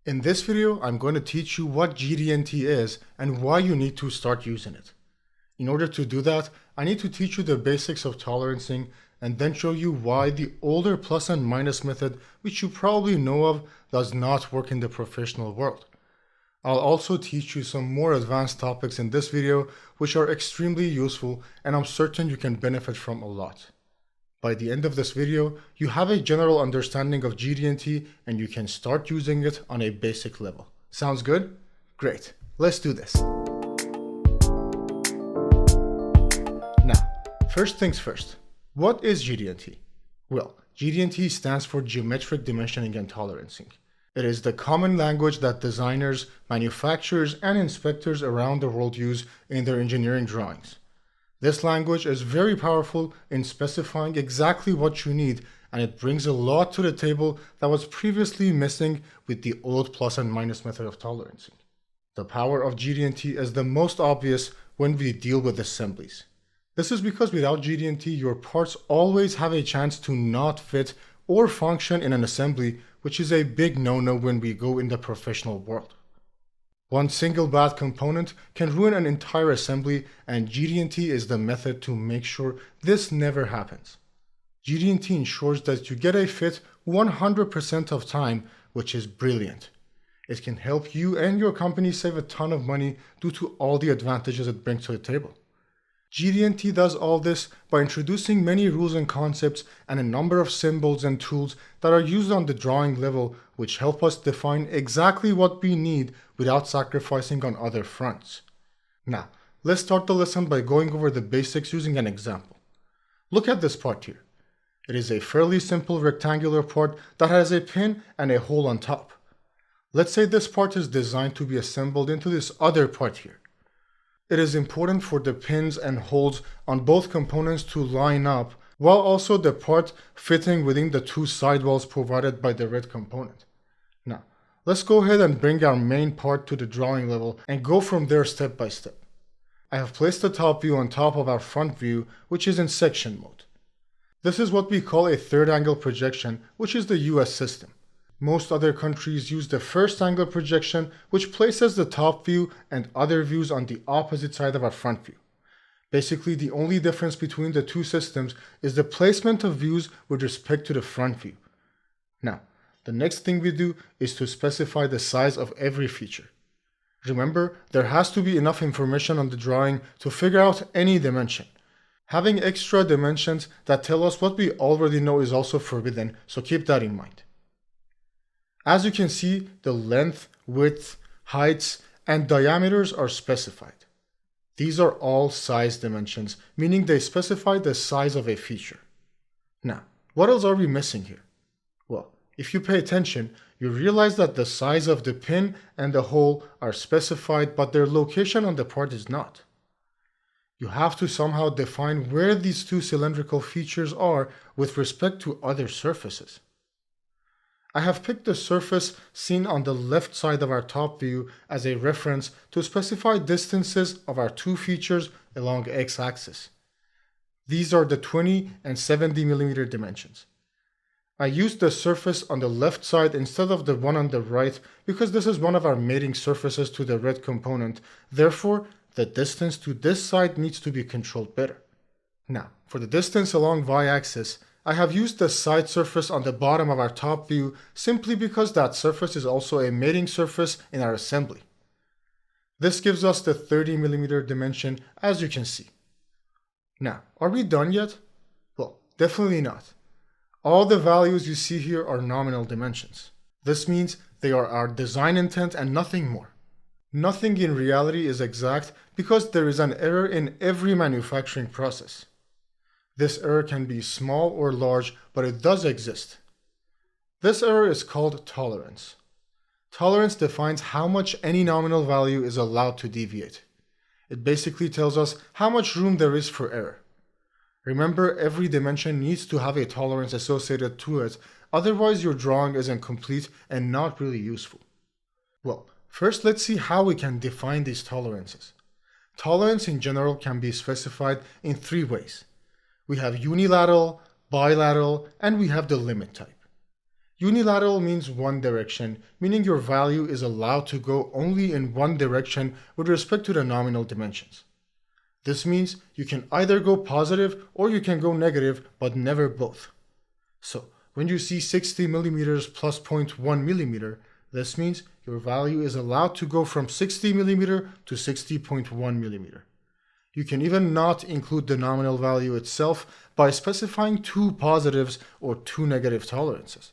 In this video, I'm going to teach you what GD&T is and why you need to start using it. In order to do that, I need to teach you the basics of tolerancing and then show you why the older plus and minus method, which you probably know of, does not work in the professional world. I'll also teach you some more advanced topics in this video, which are extremely useful and I'm certain you can benefit from a lot. By the end of this video, you have a general understanding of GD&T and you can start using it on a basic level. Sounds good? Great. Let's do this. Now, first things first. What is GD&T? Well, GD&T stands for Geometric Dimensioning and Tolerancing. It is the common language that designers, manufacturers, and inspectors around the world use in their engineering drawings. This language is very powerful in specifying exactly what you need, and it brings a lot to the table that was previously missing with the old plus and minus method of tolerancing. The power of GD&T is the most obvious when we deal with assemblies. This is because without GD&T, your parts always have a chance to not fit or function in an assembly, which is a big no-no when we go in the professional world. One single bad component can ruin an entire assembly, and GD&T is the method to make sure this never happens. GD&T ensures that you get a fit 100% of time, which is brilliant. It can help you and your company save a ton of money due to all the advantages it brings to the table. GD&T does all this by introducing many rules and concepts and a number of symbols and tools that are used on the drawing level, which help us define exactly what we need without sacrificing on other fronts. Now, let's start the lesson by going over the basics using an example. Look at this part here. It is a fairly simple rectangular part that has a pin and a hole on top. Let's say this part is designed to be assembled into this other part here. It is important for the pins and holes on both components to line up, while also the part fitting within the two sidewalls provided by the red component. Now, let's go ahead and bring our main part to the drawing level and go from there step by step. I have placed the top view on top of our front view, which is in section mode. This is what we call a third angle projection, which is the US system. Most other countries use the first angle projection, which places the top view and other views on the opposite side of our front view. Basically, the only difference between the two systems is the placement of views with respect to the front view. Now, the next thing we do is to specify the size of every feature. Remember, there has to be enough information on the drawing to figure out any dimension. Having extra dimensions that tell us what we already know is also forbidden, so keep that in mind. As you can see, the length, width, heights, and diameters are specified. These are all size dimensions, meaning they specify the size of a feature. Now, what else are we missing here? Well, if you pay attention, you realize that the size of the pin and the hole are specified, but their location on the part is not. You have to somehow define where these two cylindrical features are with respect to other surfaces. I have picked the surface seen on the left side of our top view as a reference to specify distances of our two features along x-axis. These are the 20 and 70 millimeter dimensions. I used the surface on the left side instead of the one on the right because this is one of our mating surfaces to the red component. Therefore, the distance to this side needs to be controlled better. Now, for the distance along y-axis, I have used the side surface on the bottom of our top view simply because that surface is also a mating surface in our assembly. This gives us the 30 millimeter dimension, as you can see. Now, are we done yet? Well, definitely not. All the values you see here are nominal dimensions. This means they are our design intent and nothing more. Nothing in reality is exact because there is an error in every manufacturing process. This error can be small or large, but it does exist. This error is called tolerance. Tolerance defines how much any nominal value is allowed to deviate. It basically tells us how much room there is for error. Remember, every dimension needs to have a tolerance associated to it, otherwise your drawing isn't complete and not really useful. Well, first let's see how we can define these tolerances. Tolerance in general can be specified in three ways. We have unilateral, bilateral, and we have the limit type. Unilateral means one direction, meaning your value is allowed to go only in one direction with respect to the nominal dimensions. This means you can either go positive or you can go negative, but never both. So, when you see 60 millimeters plus 0.1 millimeter, this means your value is allowed to go from 60 millimeter to 60.1 millimeter. You can even not include the nominal value itself by specifying two positives or two negative tolerances.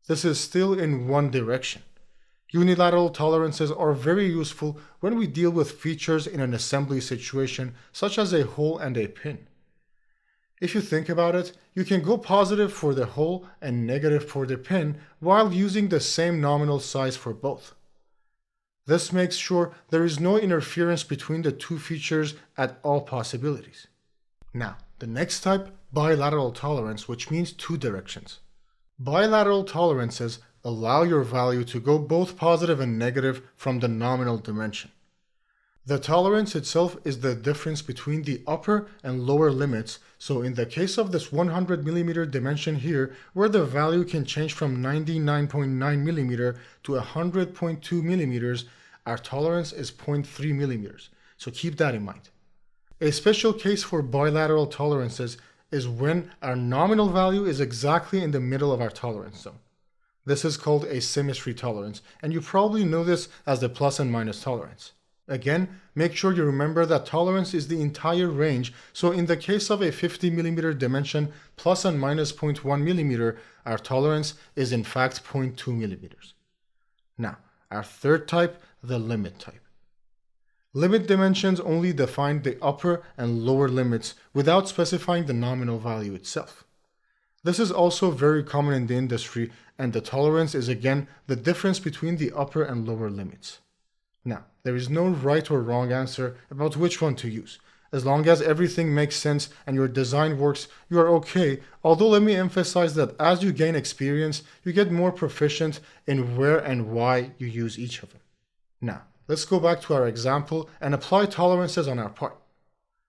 This is still in one direction. Unilateral tolerances are very useful when we deal with features in an assembly situation, such as a hole and a pin. If you think about it, you can go positive for the hole and negative for the pin while using the same nominal size for both. This makes sure there is no interference between the two features at all possibilities. Now, the next type, bilateral tolerance, which means two directions. Bilateral tolerances allow your value to go both positive and negative from the nominal dimension. The tolerance itself is the difference between the upper and lower limits, so in the case of this 100 millimeter dimension here, where the value can change from 99.9 millimeter to 100.2 millimeters, our tolerance is 0.3 millimeters, so keep that in mind. A special case for bilateral tolerances is when our nominal value is exactly in the middle of our tolerance zone. This is called a symmetry tolerance, and you probably know this as the plus and minus tolerance. Again, make sure you remember that tolerance is the entire range, so in the case of a 50 millimeter dimension plus and minus 0.1 millimeter, our tolerance is in fact 0.2 millimeters. Now, our third type, the limit type. Limit dimensions only define the upper and lower limits without specifying the nominal value itself. This is also very common in the industry, and the tolerance is again the difference between the upper and lower limits. Now, there is no right or wrong answer about which one to use. As long as everything makes sense and your design works, you are okay, although let me emphasize that as you gain experience, you get more proficient in where and why you use each of them. Now, let's go back to our example and apply tolerances on our part.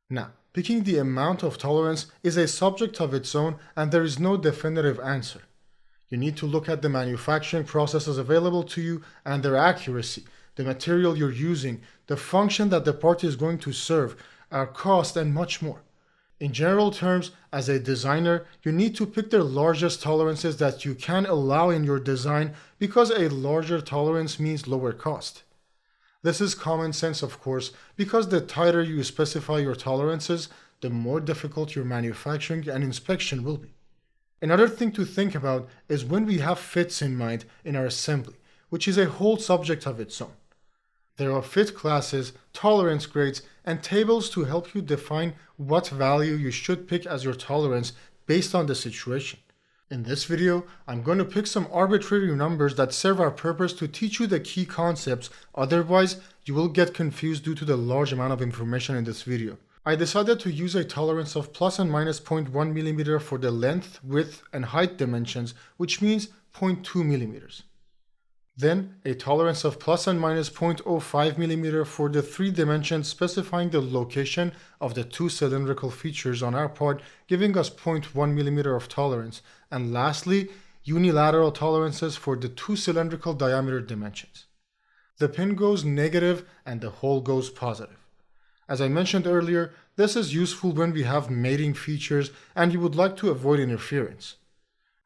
Now, picking the amount of tolerance is a subject of its own and there is no definitive answer. You need to look at the manufacturing processes available to you and their accuracy, the material you're using, the function that the part is going to serve, our cost, and much more. In general terms, as a designer, you need to pick the largest tolerances that you can allow in your design because a larger tolerance means lower cost. This is common sense, of course, because the tighter you specify your tolerances, the more difficult your manufacturing and inspection will be. Another thing to think about is when we have fits in mind in our assembly, which is a whole subject of its own. There are fit classes, tolerance grades, and tables to help you define what value you should pick as your tolerance based on the situation. In this video, I'm going to pick some arbitrary numbers that serve our purpose to teach you the key concepts, otherwise you will get confused due to the large amount of information in this video. I decided to use a tolerance of plus and minus 0.1 millimeter for the length, width, and height dimensions, which means 0.2 millimeters. Then a tolerance of plus and minus 0.05 millimeter for the three dimensions specifying the location of the two cylindrical features on our part, giving us 0.1 millimeter of tolerance. And lastly, unilateral tolerances for the two cylindrical diameter dimensions. The pin goes negative and the hole goes positive. As I mentioned earlier, this is useful when we have mating features and you would like to avoid interference.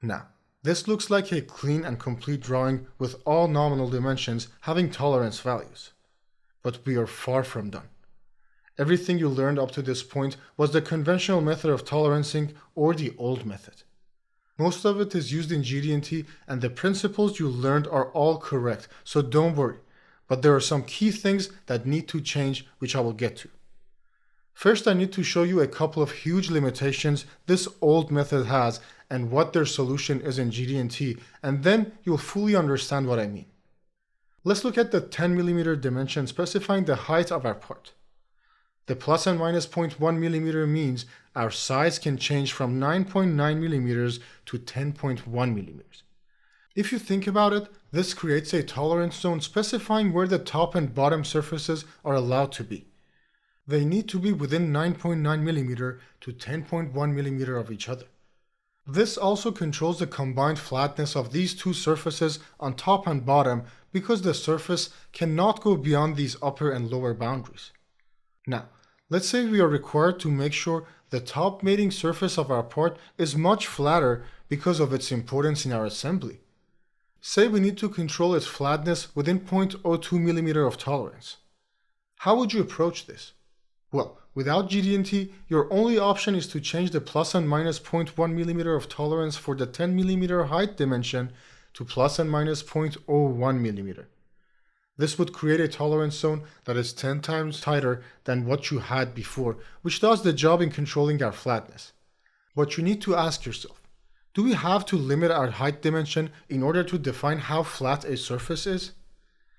Now, this looks like a clean and complete drawing with all nominal dimensions having tolerance values. But we are far from done. Everything you learned up to this point was the conventional method of tolerancing or the old method. Most of it is used in GD&T and the principles you learned are all correct, so don't worry. But there are some key things that need to change, which I will get to. First, I need to show you a couple of huge limitations this old method has and what their solution is in GD&T, and then you'll fully understand what I mean. Let's look at the 10 millimeter dimension specifying the height of our part. The plus and minus 0.1 millimeter means our size can change from 9.9 millimeters to 10.1 millimeters. If you think about it, this creates a tolerance zone specifying where the top and bottom surfaces are allowed to be. They need to be within 9.9 millimeter to 10.1 millimeter of each other. This also controls the combined flatness of these two surfaces on top and bottom because the surface cannot go beyond these upper and lower boundaries. Now, let's say we are required to make sure the top mating surface of our part is much flatter because of its importance in our assembly. Say we need to control its flatness within 0.02 mm of tolerance. How would you approach this? Well, without GD&T, your only option is to change the plus and minus 0.1 mm of tolerance for the 10 mm height dimension to plus and minus 0.01 mm. This would create a tolerance zone that is 10 times tighter than what you had before, which does the job in controlling our flatness. But you need to ask yourself, do we have to limit our height dimension in order to define how flat a surface is?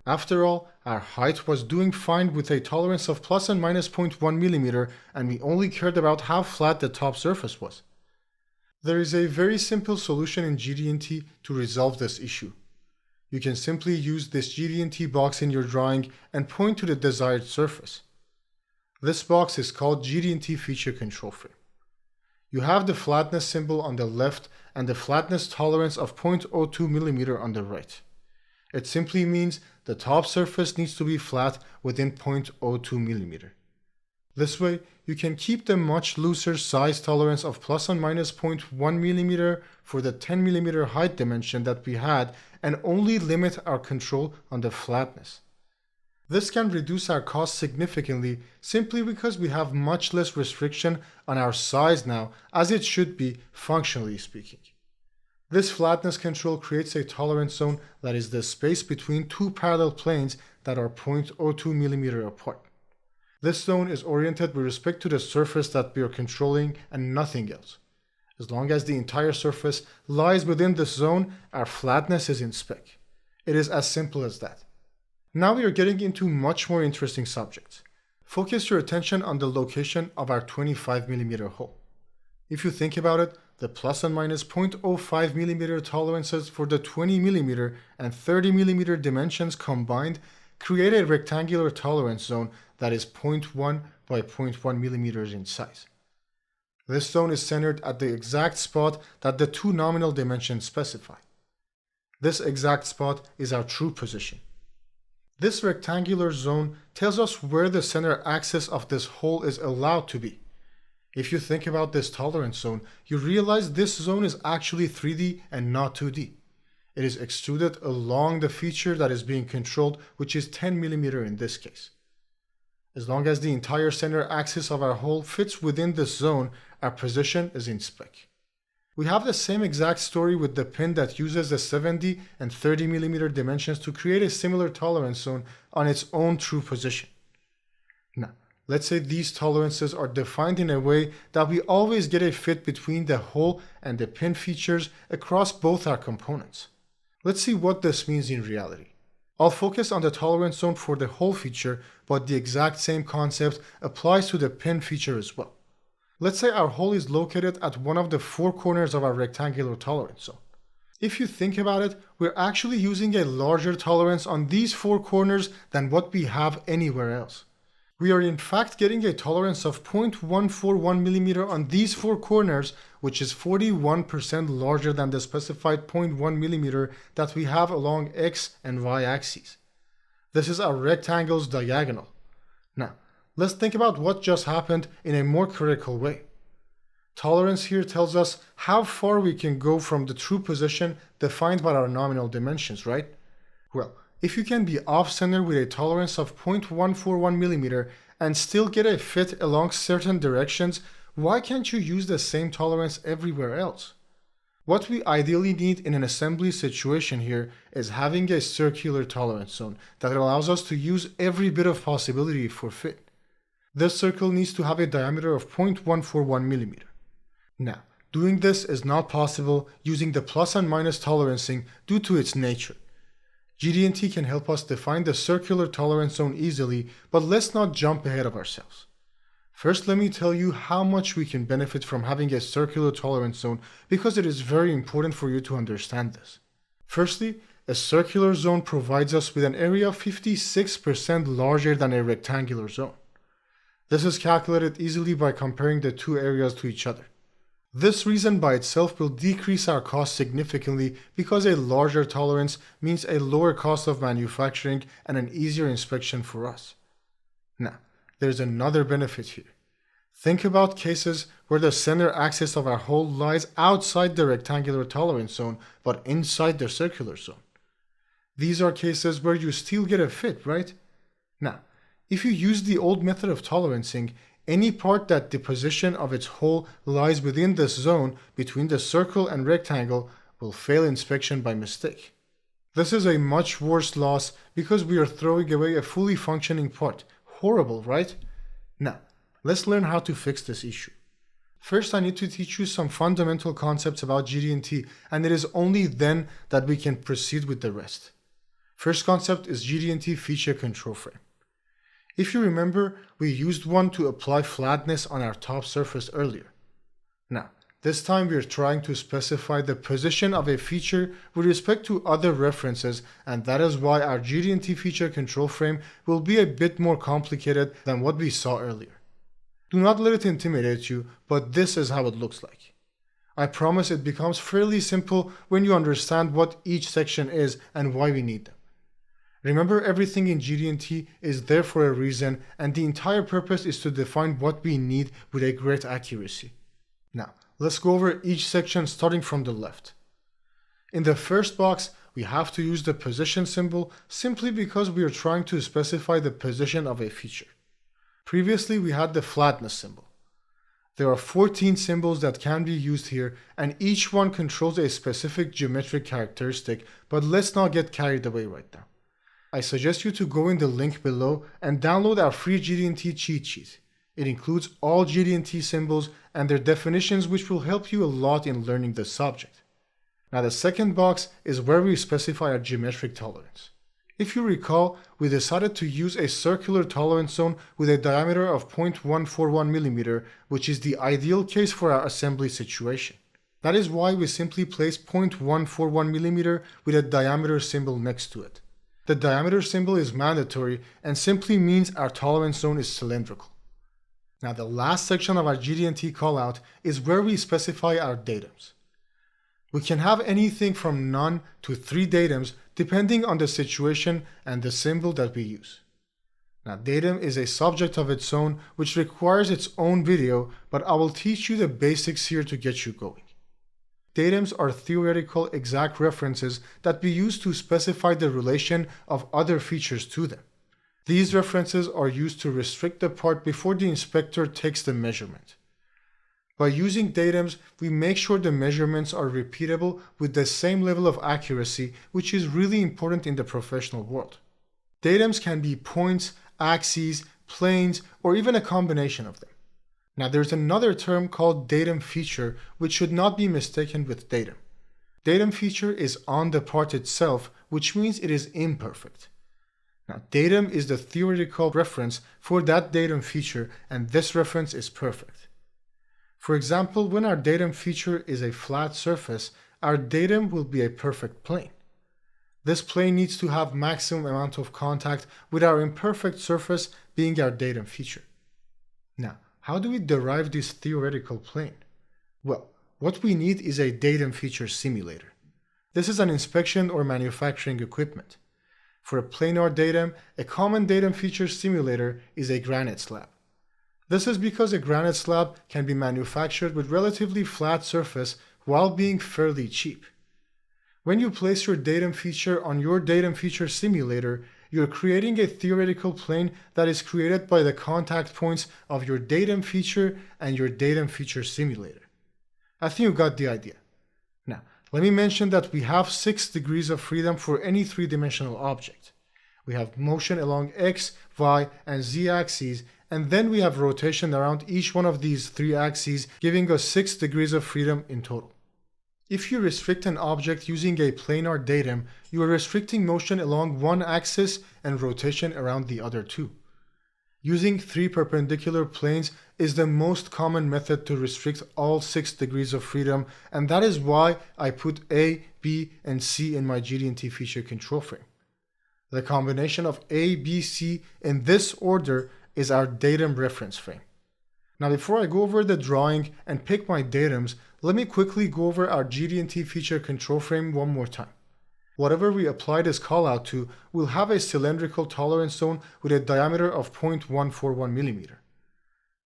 After all, our height was doing fine with a tolerance of plus and minus 0.1 mm, and we only cared about how flat the top surface was. There is a very simple solution in GD&T to resolve this issue. You can simply use this GD&T box in your drawing and point to the desired surface. This box is called GD&T Feature Control Frame. You have the flatness symbol on the left and the flatness tolerance of 0.02 mm on the right. It simply means the top surface needs to be flat within 0.02 mm. This way, you can keep the much looser size tolerance of plus and minus 0.1 mm for the 10 mm height dimension that we had and only limit our control on the flatness. This can reduce our cost significantly simply because we have much less restriction on our size now, as it should be, functionally speaking. This flatness control creates a tolerance zone that is the space between two parallel planes that are 0.02 mm apart. This zone is oriented with respect to the surface that we are controlling and nothing else. As long as the entire surface lies within this zone, our flatness is in spec. It is as simple as that. Now we are getting into much more interesting subjects. Focus your attention on the location of our 25 mm hole. If you think about it, the plus and minus 0.05 mm tolerances for the 20 mm and 30 mm dimensions combined create a rectangular tolerance zone that is 0.1 by 0.1 mm in size. This zone is centered at the exact spot that the two nominal dimensions specify. This exact spot is our true position. This rectangular zone tells us where the center axis of this hole is allowed to be. If you think about this tolerance zone, you realize this zone is actually 3D and not 2D. It is extruded along the feature that is being controlled, which is 10 mm in this case. As long as the entire center axis of our hole fits within this zone, our position is in spec. We have the same exact story with the pin that uses the 70 and 30 mm dimensions to create a similar tolerance zone on its own true position. Now, let's say these tolerances are defined in a way that we always get a fit between the hole and the pin features across both our components. Let's see what this means in reality. I'll focus on the tolerance zone for the hole feature, but the exact same concept applies to the pin feature as well. Let's say our hole is located at one of the four corners of our rectangular tolerance zone. If you think about it, we're actually using a larger tolerance on these four corners than what we have anywhere else. We are in fact getting a tolerance of 0.141 mm on these four corners, which is 41% larger than the specified 0.1 mm that we have along X and Y axes. This is our rectangle's diagonal. Now, let's think about what just happened in a more critical way. Tolerance here tells us how far we can go from the true position defined by our nominal dimensions, right? Well, if you can be off-center with a tolerance of 0.141 mm and still get a fit along certain directions, why can't you use the same tolerance everywhere else? What we ideally need in an assembly situation here is having a circular tolerance zone that allows us to use every bit of possibility for fit. This circle needs to have a diameter of 0.141 mm. Now, doing this is not possible using the plus and minus tolerancing due to its nature. GD&T can help us define the circular tolerance zone easily, but let's not jump ahead of ourselves. First, let me tell you how much we can benefit from having a circular tolerance zone because it is very important for you to understand this. Firstly, a circular zone provides us with an area 56% larger than a rectangular zone. This is calculated easily by comparing the two areas to each other. This reason by itself will decrease our cost significantly because a larger tolerance means a lower cost of manufacturing and an easier inspection for us. Now, there's another benefit here. Think about cases where the center axis of our hole lies outside the rectangular tolerance zone but inside the circular zone. These are cases where you still get a fit, right? Now, if you use the old method of tolerancing, any part that the position of its hole lies within this zone between the circle and rectangle will fail inspection by mistake. This is a much worse loss because we are throwing away a fully functioning part. Horrible, right? Now, let's learn how to fix this issue. First, I need to teach you some fundamental concepts about GD&T, and it is only then that we can proceed with the rest. First concept is GD&T feature control frame. If you remember, we used one to apply flatness on our top surface earlier. Now, this time we are trying to specify the position of a feature with respect to other references, and that is why our GD&T feature control frame will be a bit more complicated than what we saw earlier. Do not let it intimidate you, but this is how it looks like. I promise it becomes fairly simple when you understand what each section is and why we need them. Remember, everything in GD&T is there for a reason, and the entire purpose is to define what we need with a great accuracy. Now, let's go over each section starting from the left. In the first box, we have to use the position symbol simply because we are trying to specify the position of a feature. Previously, we had the flatness symbol. There are 14 symbols that can be used here, and each one controls a specific geometric characteristic, but let's not get carried away right now. I suggest you to go in the link below and download our free GD&T cheat sheet. It includes all GD&T symbols and their definitions, which will help you a lot in learning the subject. Now, the second box is where we specify our geometric tolerance. If you recall, we decided to use a circular tolerance zone with a diameter of 0.141 mm, which is the ideal case for our assembly situation. That is why we simply place 0.141 mm with a diameter symbol next to it. The diameter symbol is mandatory and simply means our tolerance zone is cylindrical. Now, the last section of our GD&T callout is where we specify our datums. We can have anything from none to 3 datums depending on the situation and the symbol that we use. Now, datum is a subject of its own which requires its own video, but I will teach you the basics here to get you going. Datums are theoretical exact references that we use to specify the relation of other features to them. These references are used to restrict the part before the inspector takes the measurement. By using datums, we make sure the measurements are repeatable with the same level of accuracy, which is really important in the professional world. Datums can be points, axes, planes, or even a combination of them. Now, there's another term called datum feature, which should not be mistaken with datum. Datum feature is on the part itself, which means it is imperfect. Now, datum is the theoretical reference for that datum feature, and this reference is perfect. For example, when our datum feature is a flat surface, our datum will be a perfect plane. This plane needs to have maximum amount of contact with our imperfect surface being our datum feature. Now, how do we derive this theoretical plane? Well, what we need is a datum feature simulator. This is an inspection or manufacturing equipment. For a planar datum, a common datum feature simulator is a granite slab. This is because a granite slab can be manufactured with relatively flat surface while being fairly cheap. When you place your datum feature on your datum feature simulator, you're creating a theoretical plane that is created by the contact points of your datum feature and your datum feature simulator. I think you got the idea. Now, let me mention that we have 6 degrees of freedom for any 3-dimensional object. We have motion along x, y, and z axes, and then we have rotation around each one of these 3 axes, giving us 6 degrees of freedom in total. If you restrict an object using a planar datum, you are restricting motion along one axis and rotation around the other 2. Using 3 perpendicular planes is the most common method to restrict all 6 degrees of freedom, and that is why I put A, B, and C in my GD&T feature control frame. The combination of A, B, C in this order is our datum reference frame. Now before I go over the drawing and pick my datums, let me quickly go over our GD&T feature control frame one more time. Whatever we apply this callout to will have a cylindrical tolerance zone with a diameter of 0.141 millimeter.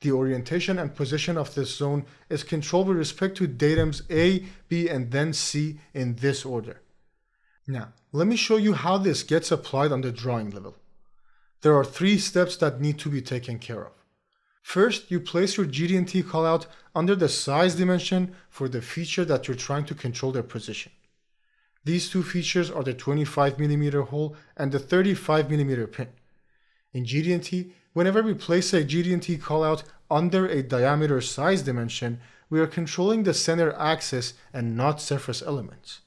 The orientation and position of this zone is controlled with respect to datums A, B, and then C in this order. Now, let me show you how this gets applied on the drawing level. There are 3 steps that need to be taken care of. First, you place your GD&T callout under the size dimension for the feature that you're trying to control their position. These 2 features are the 25mm hole and the 35mm pin. In GD&T, whenever we place a GD&T callout under a diameter size dimension, we are controlling the center axis and not surface elements.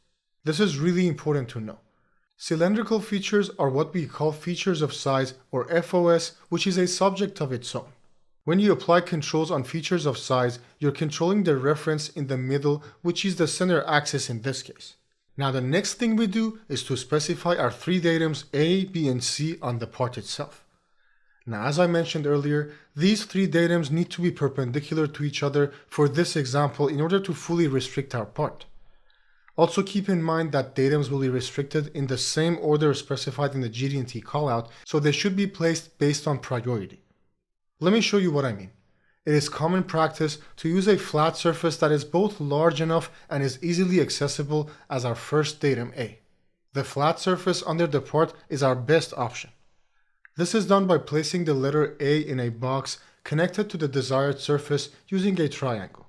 This is really important to know. Cylindrical features are what we call features of size, or FOS, which is a subject of its own. When you apply controls on features of size, you're controlling the reference in the middle, which is the center axis in this case. Now the next thing we do is to specify our 3 datums A, B, and C on the part itself. Now as I mentioned earlier, these 3 datums need to be perpendicular to each other for this example in order to fully restrict our part. Also keep in mind that datums will be restricted in the same order specified in the GD&T callout, so they should be placed based on priority. Let me show you what I mean. It is common practice to use a flat surface that is both large enough and is easily accessible as our first datum A. The flat surface under the part is our best option. This is done by placing the letter A in a box connected to the desired surface using a triangle.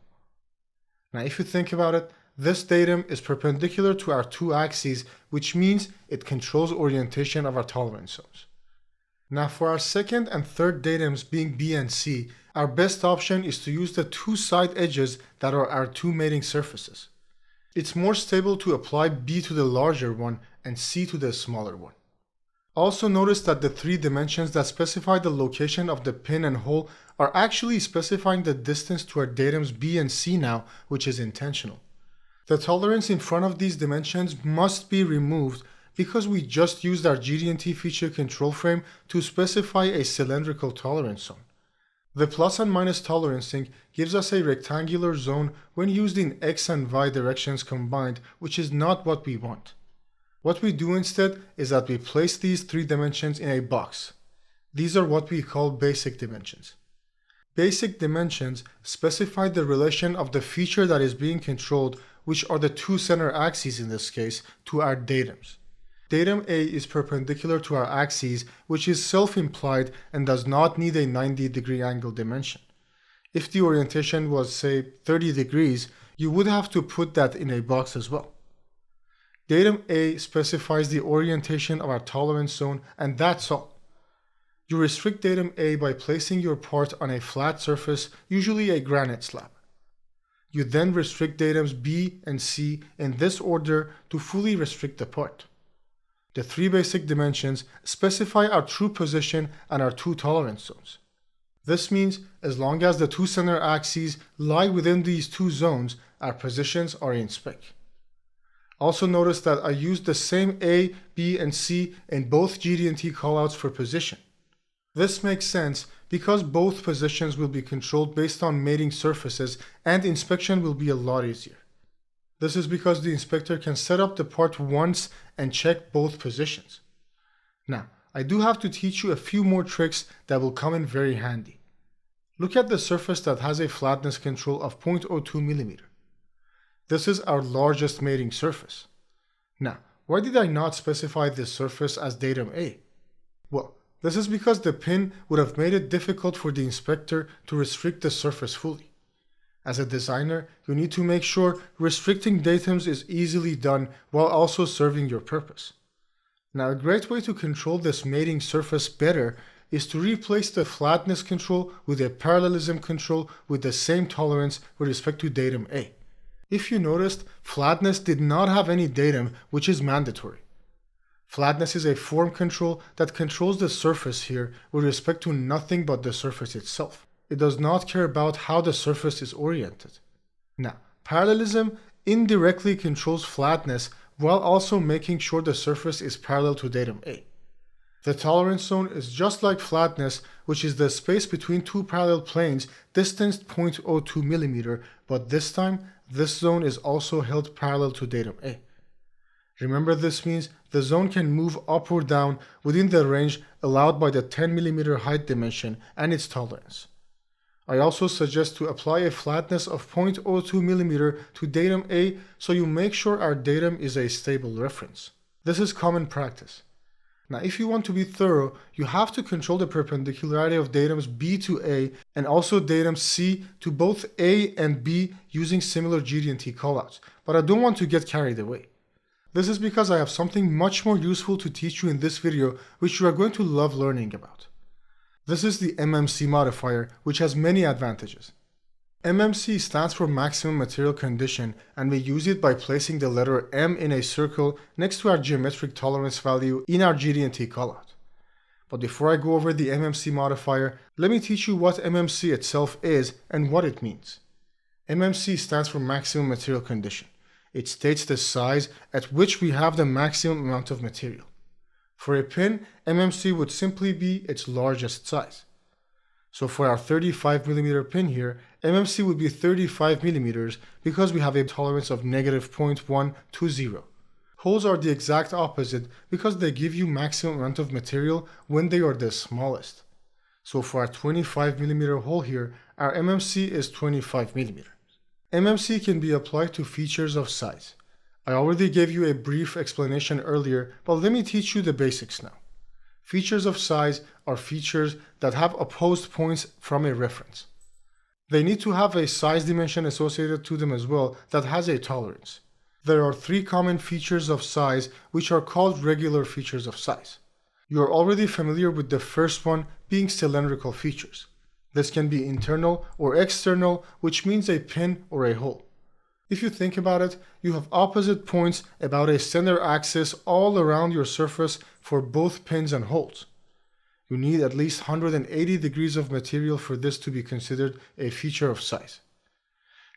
Now if you think about it, this datum is perpendicular to our 2 axes, which means it controls orientation of our tolerance zones. Now for our second and third datums being B and C, our best option is to use the 2 side edges that are our 2 mating surfaces. It's more stable to apply B to the larger one and C to the smaller one. Also notice that the 3 dimensions that specify the location of the pin and hole are actually specifying the distance to our datums B and C now, which is intentional. The tolerance in front of these dimensions must be removed because we just used our GD&T feature control frame to specify a cylindrical tolerance zone. The plus and minus tolerancing gives us a rectangular zone when used in X and Y directions combined, which is not what we want. What we do instead is that we place these 3 dimensions in a box. These are what we call basic dimensions. Basic dimensions specify the relation of the feature that is being controlled, which are the 2 center axes in this case, to our datums. Datum A is perpendicular to our axes, which is self-implied and does not need a 90-degree angle dimension. If the orientation was, say, 30 degrees, you would have to put that in a box as well. Datum A specifies the orientation of our tolerance zone, and that's all. You restrict datum A by placing your part on a flat surface, usually a granite slab. You then restrict datums B and C in this order to fully restrict the part. The 3 basic dimensions specify our true position and our 2 tolerance zones. This means as long as the 2 center axes lie within these 2 zones, our positions are in spec. Also notice that I used the same A, B, and C in both GD&T callouts for position. This makes sense because both positions will be controlled based on mating surfaces and inspection will be a lot easier. This is because the inspector can set up the part once and check both positions. Now, I do have to teach you a few more tricks that will come in very handy. Look at the surface that has a flatness control of 0.02 millimeter. This is our largest mating surface. Now, why did I not specify this surface as datum A? Well, this is because the pin would have made it difficult for the inspector to restrict the surface fully. As a designer, you need to make sure restricting datums is easily done while also serving your purpose. Now, a great way to control this mating surface better is to replace the flatness control with a parallelism control with the same tolerance with respect to datum A. If you noticed, flatness did not have any datum, which is mandatory. Flatness is a form control that controls the surface here with respect to nothing but the surface itself. It does not care about how the surface is oriented. Now, parallelism indirectly controls flatness while also making sure the surface is parallel to datum A. The tolerance zone is just like flatness, which is the space between two parallel planes distanced 0.02 mm, but this time, this zone is also held parallel to datum A. Remember, this means the zone can move up or down within the range allowed by the 10 mm height dimension and its tolerance. I also suggest to apply a flatness of 0.02 mm to datum A so you make sure our datum is a stable reference. This is common practice. Now, if you want to be thorough, you have to control the perpendicularity of datums B to A and also datum C to both A and B using similar GD&T callouts, but I don't want to get carried away. This is because I have something much more useful to teach you in this video, which you are going to love learning about. This is the MMC modifier, which has many advantages. MMC stands for maximum material condition, and we use it by placing the letter M in a circle next to our geometric tolerance value in our GD&T callout. But before I go over the MMC modifier, let me teach you what MMC itself is and what it means. MMC stands for maximum material condition. It states the size at which we have the maximum amount of material. For a pin, MMC would simply be its largest size. So for our 35 mm pin here, MMC would be 35 mm because we have a tolerance of -0.1 to 0. Holes are the exact opposite because they give you maximum amount of material when they are the smallest. So for our 25 mm hole here, our MMC is 25 mm. MMC can be applied to features of size. I already gave you a brief explanation earlier, but let me teach you the basics now. Features of size are features that have opposed points from a reference. They need to have a size dimension associated to them as well that has a tolerance. There are three common features of size which are called regular features of size. You are already familiar with the first one being cylindrical features. This can be internal or external, which means a pin or a hole. If you think about it, you have opposite points about a center axis all around your surface for both pins and holes. You need at least 180 degrees of material for this to be considered a feature of size.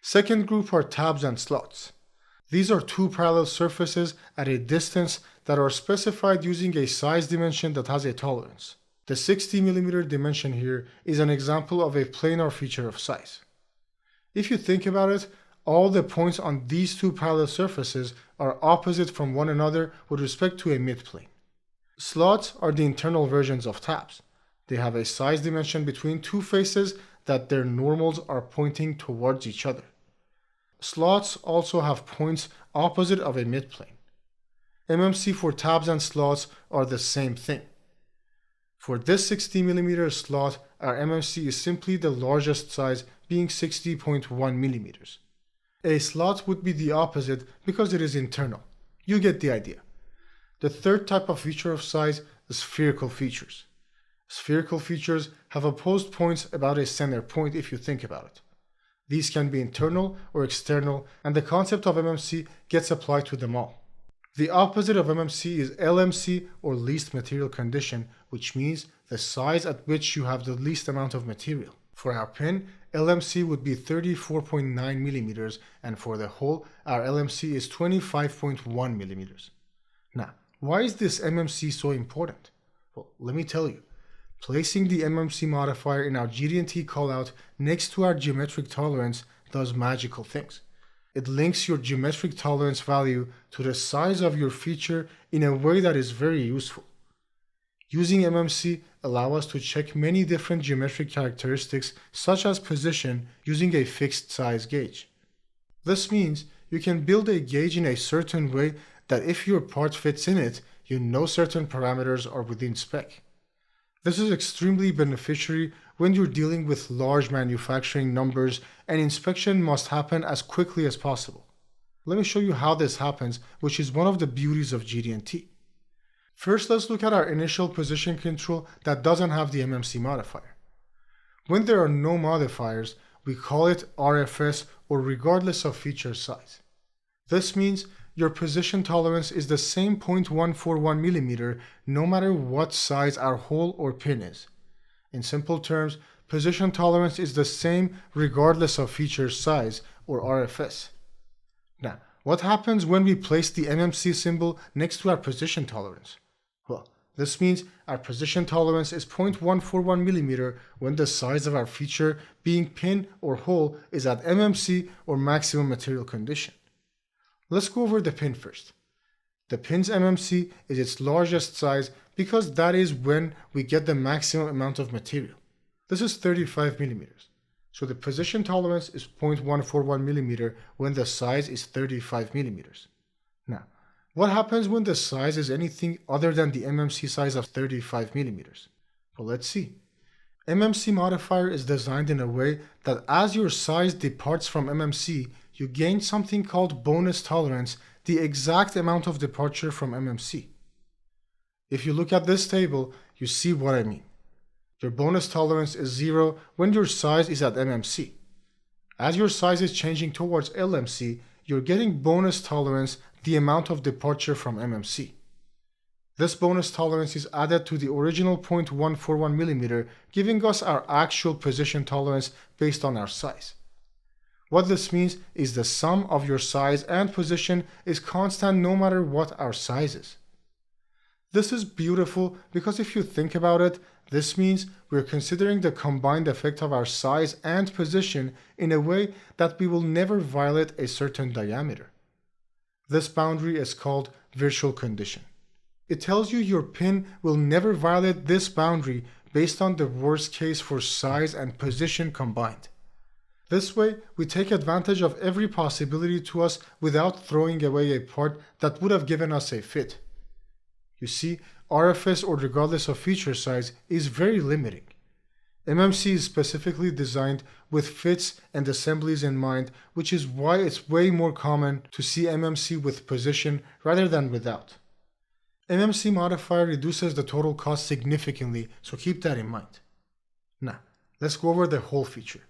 Second group are tabs and slots. These are two parallel surfaces at a distance that are specified using a size dimension that has a tolerance. The 60 mm dimension here is an example of a planar feature of size. If you think about it, all the points on these two parallel surfaces are opposite from one another with respect to a midplane. Slots are the internal versions of tabs. They have a size dimension between two faces that their normals are pointing towards each other. Slots also have points opposite of a midplane. MMC for tabs and slots are the same thing. For this 60 mm slot, our MMC is simply the largest size, being 60.1 mm. A slot would be the opposite because it is internal. You get the idea. The third type of feature of size is spherical features. Spherical features have opposed points about a center point if you think about it. These can be internal or external, and the concept of MMC gets applied to them all. The opposite of MMC is LMC, or least material condition, which means the size at which you have the least amount of material. For our pin, LMC would be 34.9 mm, and for the hole, our LMC is 25.1 mm. Now, why is this MMC so important? Well, let me tell you. Placing the MMC modifier in our GD&T callout next to our geometric tolerance does magical things. It links your geometric tolerance value to the size of your feature in a way that is very useful. Using MMC allows us to check many different geometric characteristics such as position using a fixed size gauge. This means you can build a gauge in a certain way that if your part fits in it, you know certain parameters are within spec. This is extremely beneficial when you're dealing with large manufacturing numbers and inspection must happen as quickly as possible. Let me show you how this happens, which is one of the beauties of GD&T. First, let's look at our initial position control that doesn't have the MMC modifier. When there are no modifiers, we call it RFS, or regardless of feature size. This means your position tolerance is the same 0.141 mm no matter what size our hole or pin is. In simple terms, position tolerance is the same regardless of feature size, or RFS. Now, what happens when we place the MMC symbol next to our position tolerance? Well, This means our position tolerance is 0.141 millimeter when the size of our feature, being pin or hole, is at MMC or maximum material condition. Let's go over the pin first. The pin's MMC is its largest size because that is when we get the maximum amount of material. This is 35 millimeters. So the position tolerance is 0.141 millimeter when the size is 35 millimeters. Now, what happens when the size is anything other than the MMC size of 35 millimeters? Well, let's see. MMC modifier is designed in a way that as your size departs from MMC, you gain something called bonus tolerance, the exact amount of departure from MMC. If you look at this table, you see what I mean. Your bonus tolerance is 0 when your size is at MMC. As your size is changing towards LMC, you're getting bonus tolerance, the amount of departure from MMC. This bonus tolerance is added to the original 0.141 millimeter, giving us our actual position tolerance based on our size. What this means is the sum of your size and position is constant no matter what our size is. This is beautiful because if you think about it, this means we're considering the combined effect of our size and position in a way that we will never violate a certain diameter. This boundary is called virtual condition. It tells you your pin will never violate this boundary based on the worst case for size and position combined. This way, we take advantage of every possibility to us without throwing away a part that would have given us a fit. You see, RFS, or regardless of feature size, is very limiting. MMC is specifically designed with fits and assemblies in mind, which is why it's way more common to see MMC with position rather than without. MMC modifier reduces the total cost significantly, so keep that in mind. Now, let's go over the hole feature.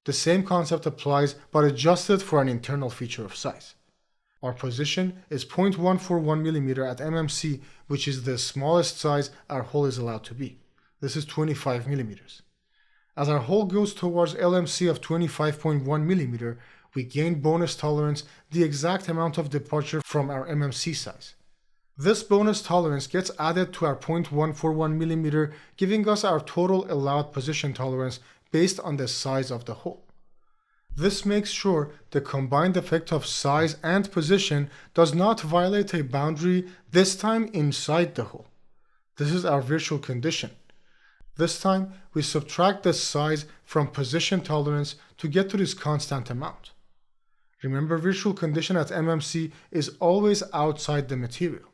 The same concept applies, but adjusted for an internal feature of size. Our position is 0.141 millimeter at MMC, which is the smallest size our hole is allowed to be. This is 25 millimeters. As our hole goes towards LMC of 25.1 millimeter, we gain bonus tolerance, the exact amount of departure from our MMC size. This bonus tolerance gets added to our 0.141 millimeter, giving us our total allowed position tolerance based on the size of the hole. This makes sure the combined effect of size and position does not violate a boundary, this time inside the hole. This is our virtual condition. This time, we subtract the size from position tolerance to get to this constant amount. Remember, virtual condition at MMC is always outside the material.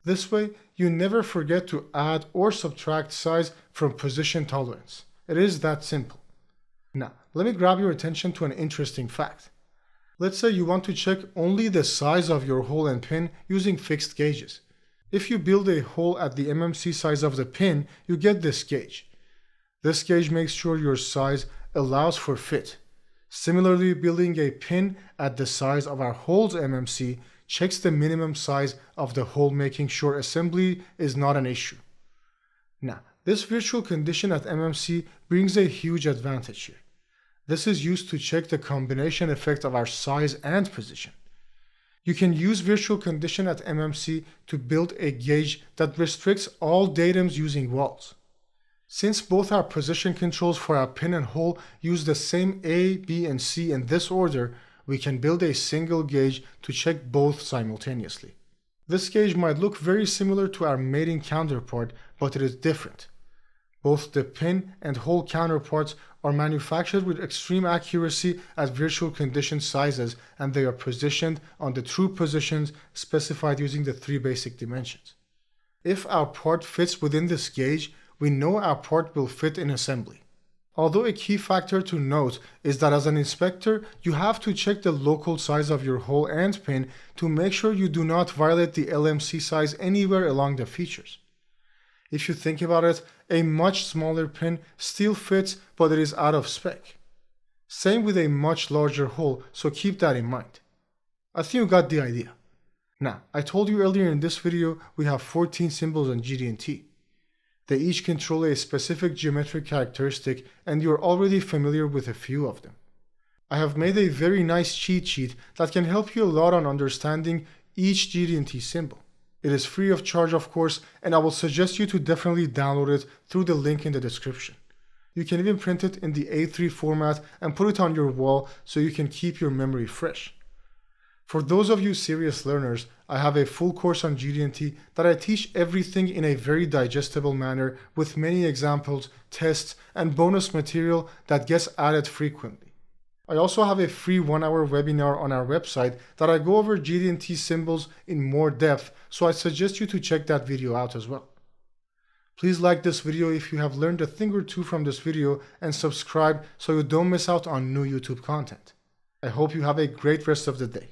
This way, you never forget to add or subtract size from position tolerance. It is that simple. Now, let me grab your attention to an interesting fact. Let's say you want to check only the size of your hole and pin using fixed gauges. If you build a hole at the MMC size of the pin, you get this gauge. This gauge makes sure your size allows for fit. Similarly, building a pin at the size of our hole's MMC checks the minimum size of the hole, making sure assembly is not an issue. Now, this virtual condition at MMC brings a huge advantage here. This is used to check the combination effect of our size and position. You can use virtual condition at MMC to build a gauge that restricts all datums using walls. Since both our position controls for our pin and hole use the same A, B, and C in this order, we can build a single gauge to check both simultaneously. This gauge might look very similar to our mating counterpart, but it is different. Both the pin and hole counterparts are manufactured with extreme accuracy at virtual condition sizes, and they are positioned on the true positions specified using the 3 basic dimensions. If our part fits within this gauge, we know our part will fit in assembly. Although a key factor to note is that as an inspector, you have to check the local size of your hole and pin to make sure you do not violate the LMC size anywhere along the features. If you think about it, a much smaller pin still fits, but it is out of spec. Same with a much larger hole, so keep that in mind. I think you got the idea. Now, I told you earlier in this video we have 14 symbols on GD&T. They each control a specific geometric characteristic, and you're already familiar with a few of them. I have made a very nice cheat sheet that can help you a lot on understanding each GD&T symbol. It is free of charge, of course, and I will suggest you to definitely download it through the link in the description. You can even print it in the A3 format and put it on your wall so you can keep your memory fresh. For those of you serious learners, I have a full course on GD&T that I teach everything in a very digestible manner with many examples, tests, and bonus material that gets added frequently. I also have a free 1-hour webinar on our website that I go over GD&T symbols in more depth, so I suggest you to check that video out as well. Please like this video if you have learned a thing or two from this video, and subscribe so you don't miss out on new YouTube content. I hope you have a great rest of the day.